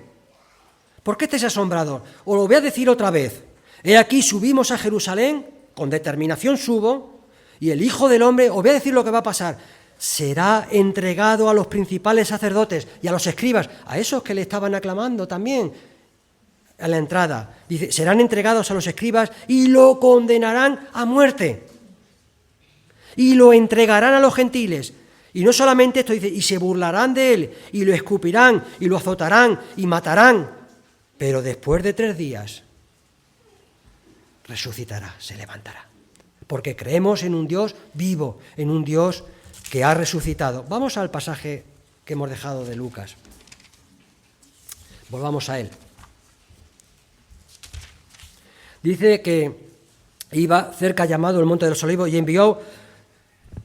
¿Por qué estáis asombrados? Os lo voy a decir otra vez. He aquí, subimos a Jerusalén, con determinación subo, y el Hijo del Hombre, os voy a decir lo que va a pasar, será entregado a los principales sacerdotes y a los escribas, a esos que le estaban aclamando también a la entrada. Dice, serán entregados a los escribas y lo condenarán a muerte. Y lo entregarán a los gentiles. Y no solamente esto, dice, y se burlarán de él, y lo escupirán, y lo azotarán, y matarán. Pero después de 3 días resucitará, se levantará. Porque creemos en un Dios vivo, en un Dios que ha resucitado. Vamos al pasaje que hemos dejado de Lucas. Volvamos a él. Dice que iba cerca llamado el Monte de los Olivos y envió,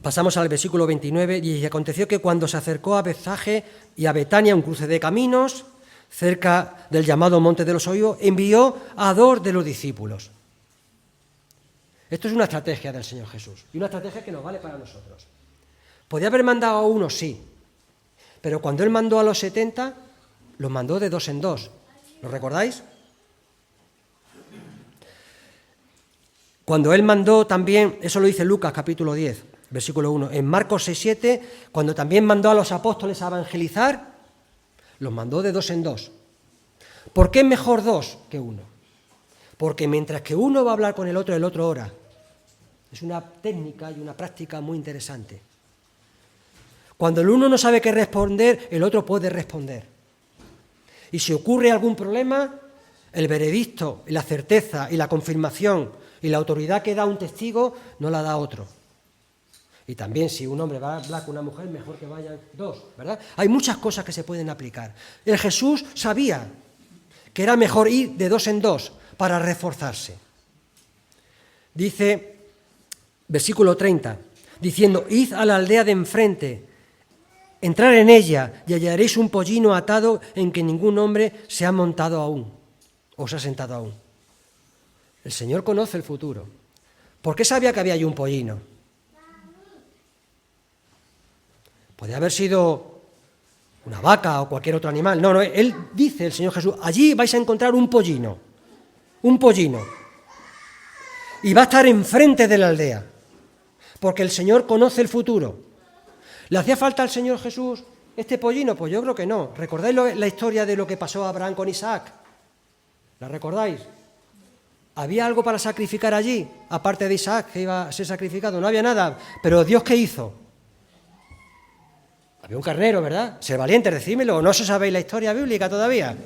pasamos al versículo 29, y aconteció que cuando se acercó a Betfagé y a Betania, un cruce de caminos, cerca del llamado Monte de los Olivos, envió a 2 de los discípulos. Esto es una estrategia del Señor Jesús, y una estrategia que nos vale para nosotros. Podía haber mandado a 1, sí, pero cuando Él mandó a los 70, los mandó de 2 en 2. ¿Lo recordáis? Cuando Él mandó también, eso lo dice Lucas capítulo 10, versículo 1, en Marcos 6:7, cuando también mandó a los apóstoles a evangelizar, los mandó de 2 en 2. ¿Por qué es mejor 2 que 1? Porque mientras que uno va a hablar con el otro ora. Es una técnica y una práctica muy interesante. Cuando el uno no sabe qué responder, el otro puede responder. Y si ocurre algún problema, el veredicto, y la certeza, y la confirmación, y la autoridad que da un testigo, no la da otro. Y también si un hombre va a hablar con una mujer, mejor que vayan 2, ¿verdad? Hay muchas cosas que se pueden aplicar. El Jesús sabía que era mejor ir de 2 en 2 para reforzarse. Dice, versículo 30, diciendo, id a la aldea de enfrente, entrar en ella y hallaréis un pollino atado en que ningún hombre se ha montado aún, o se ha sentado aún. El Señor conoce el futuro. ¿Por qué sabía que había allí un pollino? Podría haber sido una vaca o cualquier otro animal. No, Él dice, el Señor Jesús, allí vais a encontrar un pollino. Y va a estar enfrente de la aldea, porque el Señor conoce el futuro. ¿Le hacía falta al Señor Jesús este pollino? Pues yo creo que no. ¿Recordáis la historia de lo que pasó a Abraham con Isaac? ¿La recordáis? ¿Había algo para sacrificar allí, aparte de Isaac, que iba a ser sacrificado? No había nada. Pero ¿Dios qué hizo? Había un carnero, ¿verdad? Ser valientes, decídmelo. ¿No sabéis la historia bíblica todavía?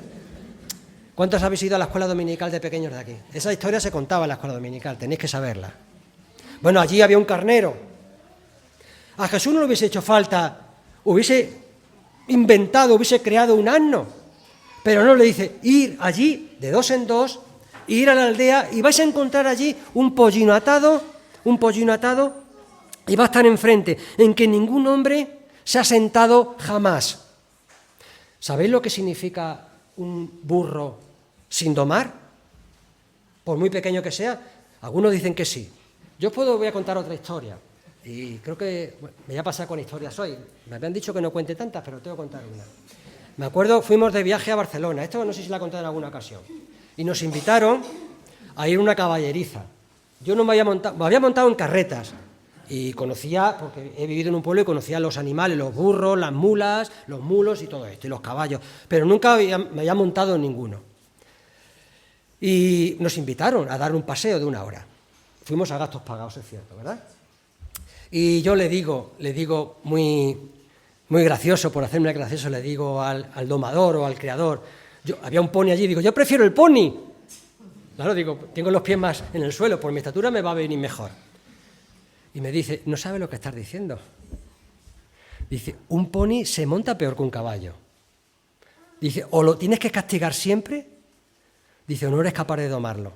¿Cuántos habéis ido a la escuela dominical de pequeños de aquí? Esa historia se contaba en la escuela dominical, tenéis que saberla. Bueno, allí había un carnero. A Jesús no le hubiese hecho falta, hubiese inventado, hubiese creado un asno. Pero no, le dice, ir allí, de 2 en 2, ir a la aldea y vais a encontrar allí un pollino atado, y va a estar enfrente, en que ningún hombre se ha sentado jamás. ¿Sabéis lo que significa un burro sin domar? Por muy pequeño que sea, algunos dicen que sí. Yo voy a contar otra historia, y creo que me voy a pasar con historias hoy. Me habían dicho que no cuente tantas, pero tengo que contar una. Me acuerdo, fuimos de viaje a Barcelona, esto no sé si la he contado en alguna ocasión, y nos invitaron a ir a una caballeriza. Yo no me había montado en carretas, y conocía, porque he vivido en un pueblo y conocía los animales, los burros, las mulas, los mulos y todo esto, y los caballos, pero nunca me había montado en ninguno. Y nos invitaron a dar un paseo de 1 hora. Fuimos a gastos pagados, es cierto, ¿verdad? Y yo le digo muy gracioso, por hacerme gracioso, le digo al domador o al criador, había un pony allí, digo, yo prefiero el pony. Claro, digo, tengo los pies más en el suelo, por mi estatura me va a venir mejor. Y me dice, no sabe lo que estás diciendo. Dice, un pony se monta peor que un caballo. Dice, o lo tienes que castigar siempre, dice, o no eres capaz de domarlo.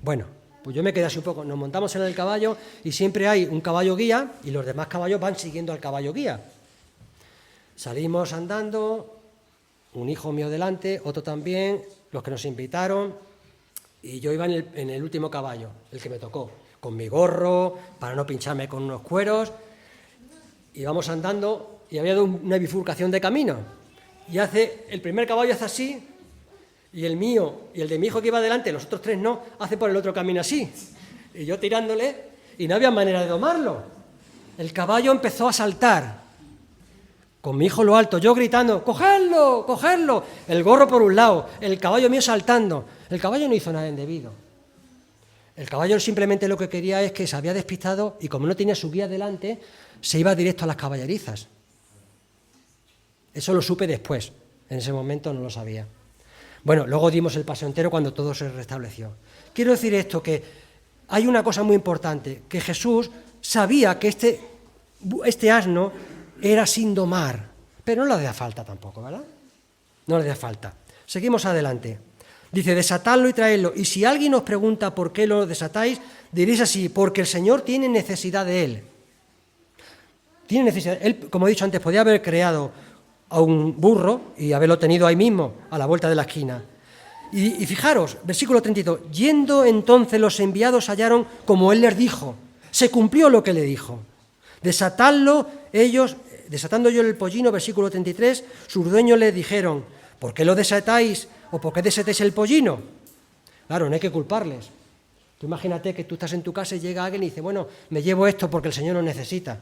Bueno, pues yo me quedé así un poco, nos montamos en el caballo y siempre hay un caballo guía y los demás caballos van siguiendo al caballo guía. Salimos andando, un hijo mío delante, otro también, los que nos invitaron, y yo iba en el último caballo, el que me tocó, con mi gorro, para no pincharme con unos cueros. Íbamos andando y había una bifurcación de camino. Y el primer caballo hace así, y el mío y el de mi hijo que iba adelante, los otros 3 no, hace por el otro camino así. Y yo tirándole, y no había manera de domarlo. El caballo empezó a saltar, con mi hijo en lo alto, yo gritando, ¡cogedlo, cogedlo! El gorro por un lado, el caballo mío saltando. El caballo no hizo nada indebido. El caballo simplemente lo que quería es que se había despistado y como no tenía su guía delante, se iba directo a las caballerizas. Eso lo supe después, en ese momento no lo sabía. Bueno, luego dimos el paseo entero cuando todo se restableció. Quiero decir esto, que hay una cosa muy importante, que Jesús sabía que este asno era sin domar, pero no le hacía falta tampoco, ¿verdad? No le hacía falta. Seguimos adelante. Dice, desatadlo y traedlo, y si alguien os pregunta por qué lo desatáis, diréis así, porque el Señor tiene necesidad de él. Tiene necesidad. Él, como he dicho antes, podía haber creado a un burro y haberlo tenido ahí mismo, a la vuelta de la esquina. Y fijaros, versículo 32, yendo entonces los enviados hallaron como él les dijo, se cumplió lo que le dijo. Desatando ellos el pollino, versículo 33, sus dueños les dijeron, ¿por qué lo desatáis o por qué desatáis el pollino? Claro, no hay que culparles. Tú imagínate que tú estás en tu casa y llega alguien y dice, bueno, me llevo esto porque el Señor lo necesita.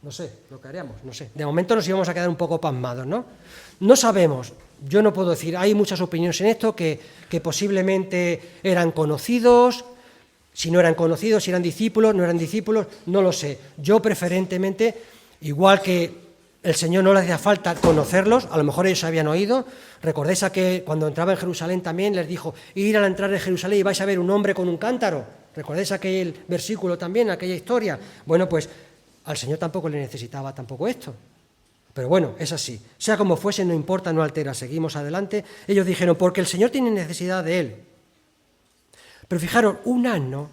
No sé lo que haríamos, no sé. De momento nos íbamos a quedar un poco pasmados, ¿no? No sabemos, yo no puedo decir, hay muchas opiniones en esto que posiblemente eran conocidos, si no eran conocidos, si eran discípulos, no eran discípulos, no lo sé. Yo preferentemente, igual que el Señor no le hacía falta conocerlos, a lo mejor ellos habían oído, recordéis que cuando entraba en Jerusalén también les dijo, ir a la entrada de Jerusalén y vais a ver un hombre con un cántaro, recordéis aquel versículo también, aquella historia. Bueno, pues al Señor tampoco le necesitaba tampoco esto. Pero bueno, es así. Sea como fuese, no importa, no altera. Seguimos adelante. Ellos dijeron, porque el Señor tiene necesidad de él. Pero fijaros, un asno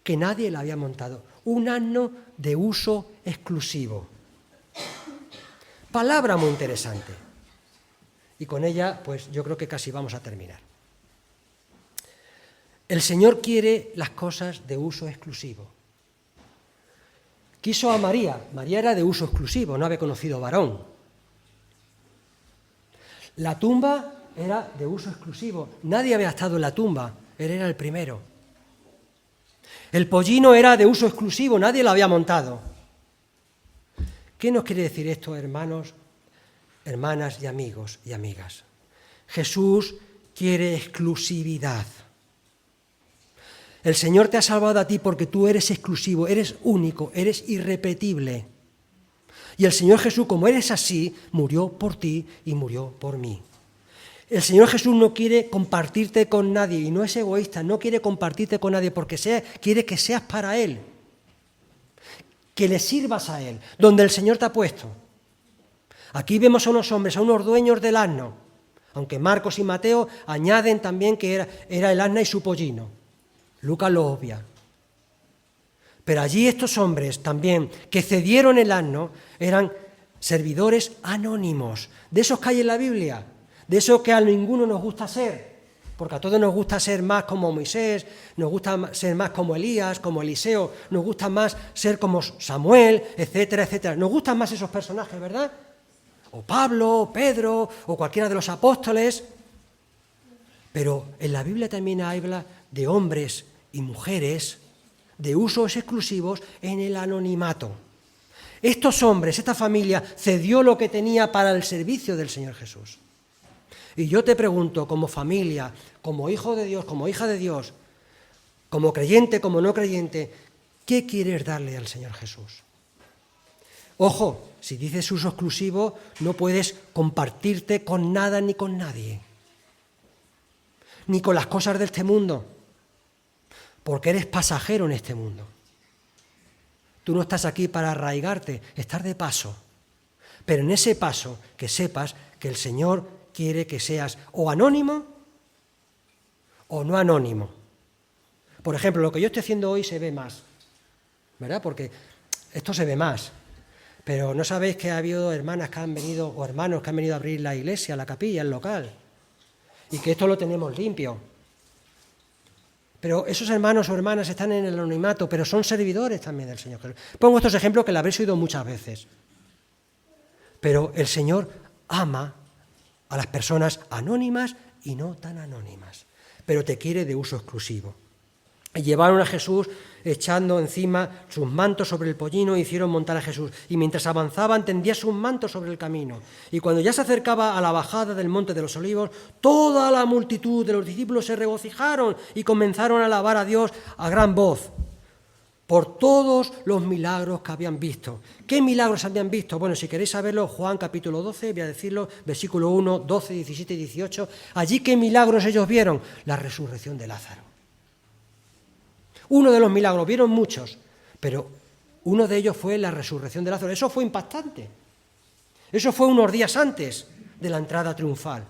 que nadie le había montado. Un asno de uso exclusivo. Palabra muy interesante. Y con ella, pues yo creo que casi vamos a terminar. El Señor quiere las cosas de uso exclusivo. Quiso a María. María era de uso exclusivo, no había conocido varón. La tumba era de uso exclusivo. Nadie había estado en la tumba. Él era el primero. El pollino era de uso exclusivo. Nadie lo había montado. ¿Qué nos quiere decir esto, hermanos, hermanas y amigos y amigas? Jesús quiere exclusividad. El Señor te ha salvado a ti porque tú eres exclusivo, eres único, eres irrepetible. Y el Señor Jesús, como eres así, murió por ti y murió por mí. El Señor Jesús no quiere compartirte con nadie y no es egoísta, no quiere compartirte con nadie porque quiere que seas para Él, que le sirvas a Él, donde el Señor te ha puesto. Aquí vemos a unos hombres, a unos dueños del asno, aunque Marcos y Mateo añaden también que era el asna y su pollino. Lucas lo obvia. Pero allí estos hombres también que cedieron el asno eran servidores anónimos, de esos que hay en la Biblia, de esos que a ninguno nos gusta ser, porque a todos nos gusta ser más como Moisés, nos gusta ser más como Elías, como Eliseo, nos gusta más ser como Samuel, etcétera, etcétera. Nos gustan más esos personajes, ¿verdad? O Pablo, o Pedro, o cualquiera de los apóstoles. Pero en la Biblia también habla de hombres y mujeres de usos exclusivos en el anonimato. Estos hombres, esta familia, cedió lo que tenía para el servicio del Señor Jesús. Y yo te pregunto, como familia, como hijo de Dios, como hija de Dios, como creyente, como no creyente, ¿qué quieres darle al Señor Jesús? Ojo, si dices uso exclusivo, no puedes compartirte con nada ni con nadie, ni con las cosas de este mundo, porque eres pasajero en este mundo. Tú no estás aquí para arraigarte, estás de paso. Pero en ese paso, que sepas que el Señor quiere que seas o anónimo o no anónimo. Por ejemplo, lo que yo estoy haciendo hoy se ve más, ¿verdad? Porque esto se ve más. Pero ¿no sabéis que ha habido hermanas que han venido, o hermanos que han venido a abrir la iglesia, la capilla, el local? Y que esto lo tenemos limpio. Pero esos hermanos o hermanas están en el anonimato, pero son servidores también del Señor Jesús. Pongo estos ejemplos que lo habréis oído muchas veces. Pero el Señor ama a las personas anónimas y no tan anónimas, pero te quiere de uso exclusivo. Y llevaron a Jesús echando encima sus mantos sobre el pollino e hicieron montar a Jesús. Y mientras avanzaban tendía sus mantos sobre el camino. Y cuando ya se acercaba a la bajada del Monte de los Olivos, toda la multitud de los discípulos se regocijaron y comenzaron a alabar a Dios a gran voz por todos los milagros que habían visto. ¿Qué milagros habían visto? Bueno, si queréis saberlo, Juan capítulo 12, voy a decirlo, versículo 1, 12, 17 y 18. Allí, ¿qué milagros ellos vieron? La resurrección de Lázaro. Uno de los milagros, vieron muchos, pero uno de ellos fue la resurrección de Lázaro. Eso fue impactante. Eso fue unos días antes de la entrada triunfal.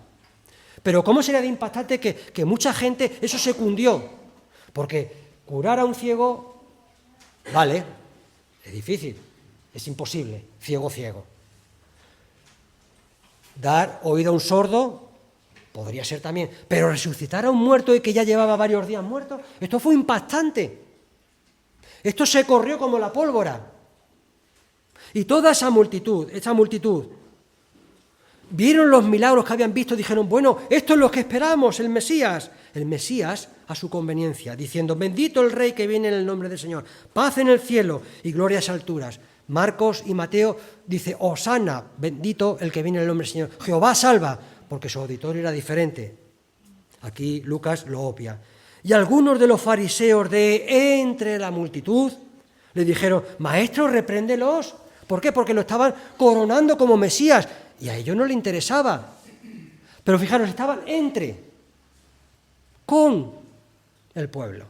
Pero ¿cómo sería de impactante que mucha gente, eso se cundió? Porque curar a un ciego, vale, es difícil, es imposible, ciego. Dar oído a un sordo, podría ser también, pero resucitar a un muerto y que ya llevaba varios días muerto, esto fue impactante. Esto se corrió como la pólvora. Y toda esta multitud, vieron los milagros que habían visto y dijeron, bueno, esto es lo que esperamos, el Mesías a su conveniencia, diciendo, bendito el Rey que viene en el nombre del Señor, paz en el cielo y gloria a las alturas. Marcos y Mateo dice, Hosana, bendito el que viene en el nombre del Señor, Jehová salva, porque su auditorio era diferente. Aquí Lucas lo obvia. Y algunos de los fariseos de entre la multitud le dijeron, maestro, repréndelos. ¿Por qué? Porque lo estaban coronando como Mesías y a ellos no les interesaba. Pero fijaros, estaban con el pueblo.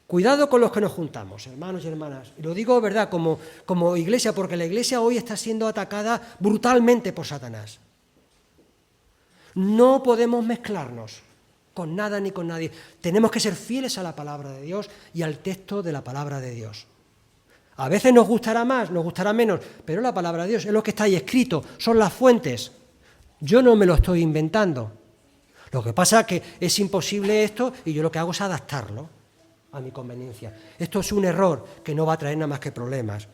Cuidado con los que nos juntamos, hermanos y hermanas. Y lo digo, ¿verdad?, como iglesia, porque la iglesia hoy está siendo atacada brutalmente por Satanás. No podemos mezclarnos con nada ni con nadie. Tenemos que ser fieles a la palabra de Dios y al texto de la palabra de Dios. A veces nos gustará más, nos gustará menos, pero la palabra de Dios es lo que está ahí escrito, son las fuentes. Yo no me lo estoy inventando. Lo que pasa es que es imposible esto y yo lo que hago es adaptarlo a mi conveniencia. Esto es un error que no va a traer nada más que problemas.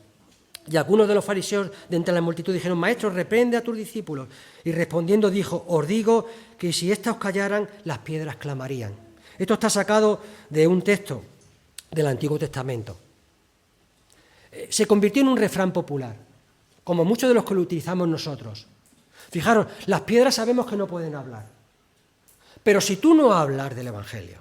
Y algunos de los fariseos de entre la multitud dijeron, maestro, reprende a tus discípulos. Y respondiendo dijo, os digo que si éstas os callaran, las piedras clamarían. Esto está sacado de un texto del Antiguo Testamento. Se convirtió en un refrán popular, como muchos de los que lo utilizamos nosotros. Fijaros, las piedras sabemos que no pueden hablar. Pero si tú no hablas del Evangelio,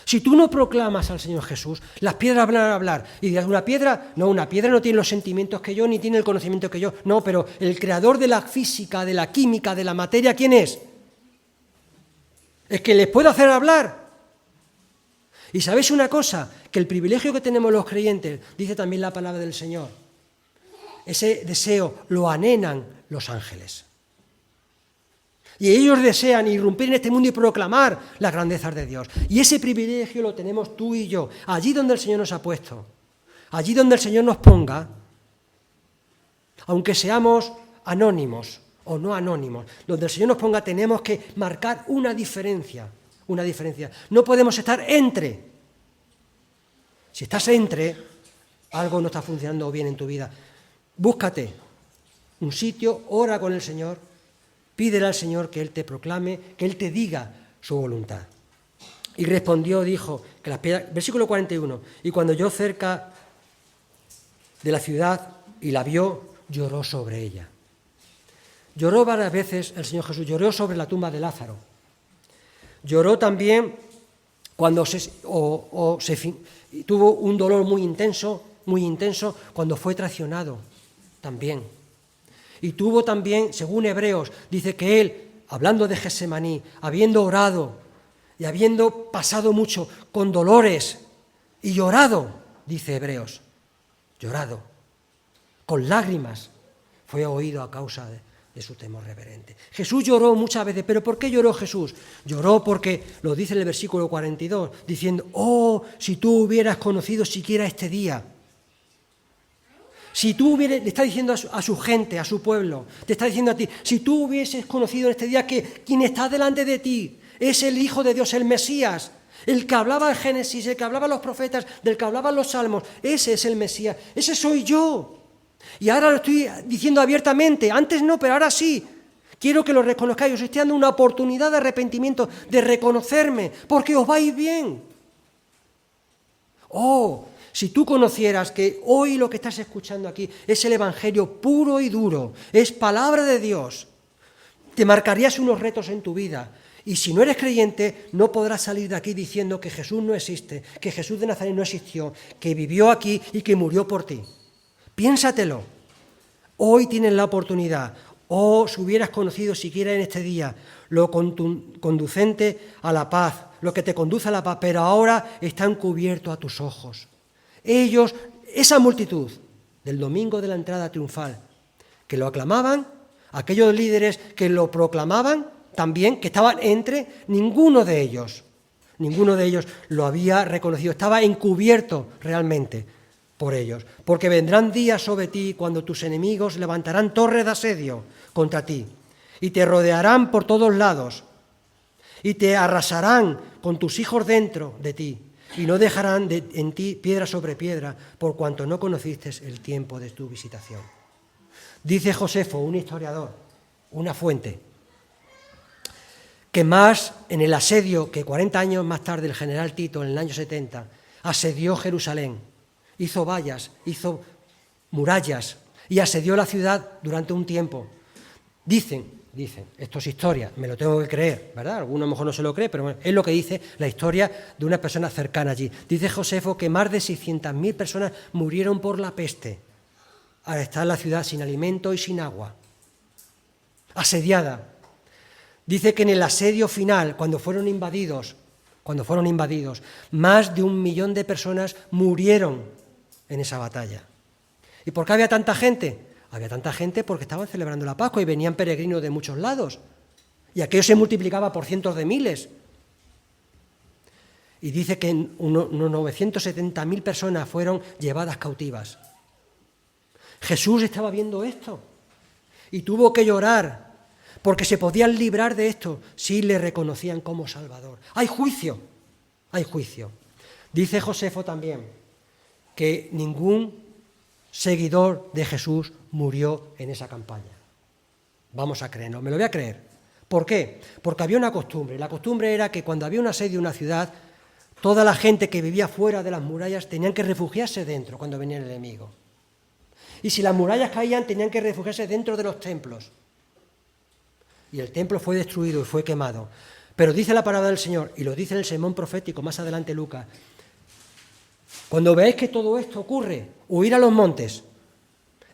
si tú no proclamas al Señor Jesús, las piedras van a hablar. Y dirás, una piedra no tiene los sentimientos que yo, ni tiene el conocimiento que yo. No, pero el creador de la física, de la química, de la materia, ¿quién es? Es que les puede hacer hablar. Y ¿sabéis una cosa? Que el privilegio que tenemos los creyentes, dice también la palabra del Señor, ese deseo lo anhelan los ángeles. Y ellos desean irrumpir en este mundo y proclamar las grandezas de Dios. Y ese privilegio lo tenemos tú y yo, allí donde el Señor nos ha puesto, allí donde el Señor nos ponga, aunque seamos anónimos o no anónimos, donde el Señor nos ponga tenemos que marcar una diferencia. No podemos estar entre. Si estás entre, algo no está funcionando bien en tu vida. Búscate un sitio, ora con el Señor, pídele al Señor que Él te proclame, que Él te diga su voluntad. Y respondió, dijo, que las piedras, versículo 41, y cuando yo cerca de la ciudad y la vio, lloró sobre ella. Lloró varias veces el Señor Jesús, lloró sobre la tumba de Lázaro. Lloró también cuando tuvo un dolor muy intenso cuando fue traicionado también. Y tuvo también, según Hebreos, dice que él, hablando de Getsemaní, habiendo orado y habiendo pasado mucho con dolores y llorado, dice Hebreos, llorado, con lágrimas, fue oído a causa de su temor reverente. Jesús lloró muchas veces, pero ¿por qué lloró Jesús? Lloró porque, lo dice en el versículo 42, diciendo, oh, si tú hubieras conocido siquiera este día, Si tú hubieras, le está diciendo a su gente, a su pueblo, te está diciendo a ti, si tú hubieses conocido en este día que quien está delante de ti es el Hijo de Dios, el Mesías, el que hablaba en Génesis, el que hablaba los profetas, del que hablaban los salmos, ese es el Mesías, ese soy yo. Y ahora lo estoy diciendo abiertamente, antes no, pero ahora sí. Quiero que lo reconozcáis, os estoy dando una oportunidad de arrepentimiento, de reconocerme, porque os vais bien. Oh, si tú conocieras que hoy lo que estás escuchando aquí es el Evangelio puro y duro, es palabra de Dios, te marcarías unos retos en tu vida. Y si no eres creyente, no podrás salir de aquí diciendo que Jesús no existe, que Jesús de Nazaret no existió, que vivió aquí y que murió por ti. Piénsatelo. Hoy tienes la oportunidad. Si hubieras conocido siquiera en este día lo conducente a la paz, lo que te conduce a la paz, pero ahora está encubierto a tus ojos. Ellos, esa multitud del domingo de la entrada triunfal, que lo aclamaban, aquellos líderes que lo proclamaban también, que estaban ninguno de ellos lo había reconocido, estaba encubierto realmente por ellos, porque vendrán días sobre ti cuando tus enemigos levantarán torres de asedio contra ti y te rodearán por todos lados y te arrasarán con tus hijos dentro de ti y no dejarán en ti piedra sobre piedra por cuanto no conociste el tiempo de tu visitación. Dice Josefo, un historiador, una fuente, que más en el asedio que 40 años más tarde el general Tito, en el año 70, asedió Jerusalén, hizo vallas, hizo murallas y asedió la ciudad durante un tiempo. Dicen, esto es historia, me lo tengo que creer, ¿verdad? Alguno a lo mejor no se lo cree, pero bueno, es lo que dice la historia de una persona cercana allí. Dice Josefo que más de 600.000 personas murieron por la peste al estar la ciudad sin alimento y sin agua, asediada. Dice que en el asedio final, cuando fueron invadidos, más de 1 millón de personas murieron en esa batalla. ¿Y por qué había tanta gente? Había tanta gente porque estaban celebrando la Pascua y venían peregrinos de muchos lados. Y aquello se multiplicaba por cientos de miles. Y dice que unos 970.000 personas fueron llevadas cautivas. Jesús estaba viendo esto y tuvo que llorar porque se podían librar de esto si le reconocían como Salvador. Hay juicio. Dice Josefo también que ningún seguidor de Jesús murió en esa campaña. Vamos a creerlo, me lo voy a creer. ¿Por qué? Porque había una costumbre. La costumbre era que cuando había un asedio en una ciudad, toda la gente que vivía fuera de las murallas tenían que refugiarse dentro cuando venía el enemigo. Y si las murallas caían, tenían que refugiarse dentro de los templos. Y el templo fue destruido y fue quemado. Pero dice la palabra del Señor, y lo dice en el sermón profético, más adelante Lucas, cuando veáis que todo esto ocurre, huir a los montes,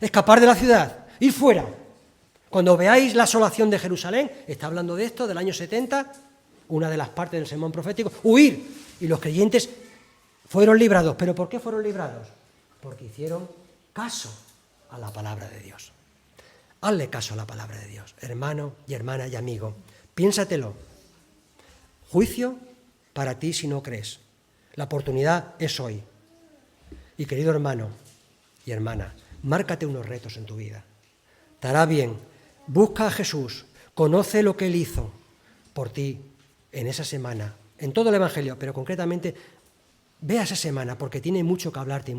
escapar de la ciudad, ir fuera. Cuando veáis la asolación de Jerusalén, está hablando de esto, del año 70, una de las partes del sermón profético, huir. Y los creyentes fueron librados. ¿Pero por qué fueron librados? Porque hicieron caso a la palabra de Dios. Hazle caso a la palabra de Dios, hermano y hermana y amigo. Piénsatelo. Juicio para ti si no crees. La oportunidad es hoy. Y querido hermano y hermana, márcate unos retos en tu vida. Te hará bien. Busca a Jesús. Conoce lo que Él hizo por ti en esa semana, en todo el Evangelio, pero concretamente ve a esa semana porque tiene mucho que hablarte.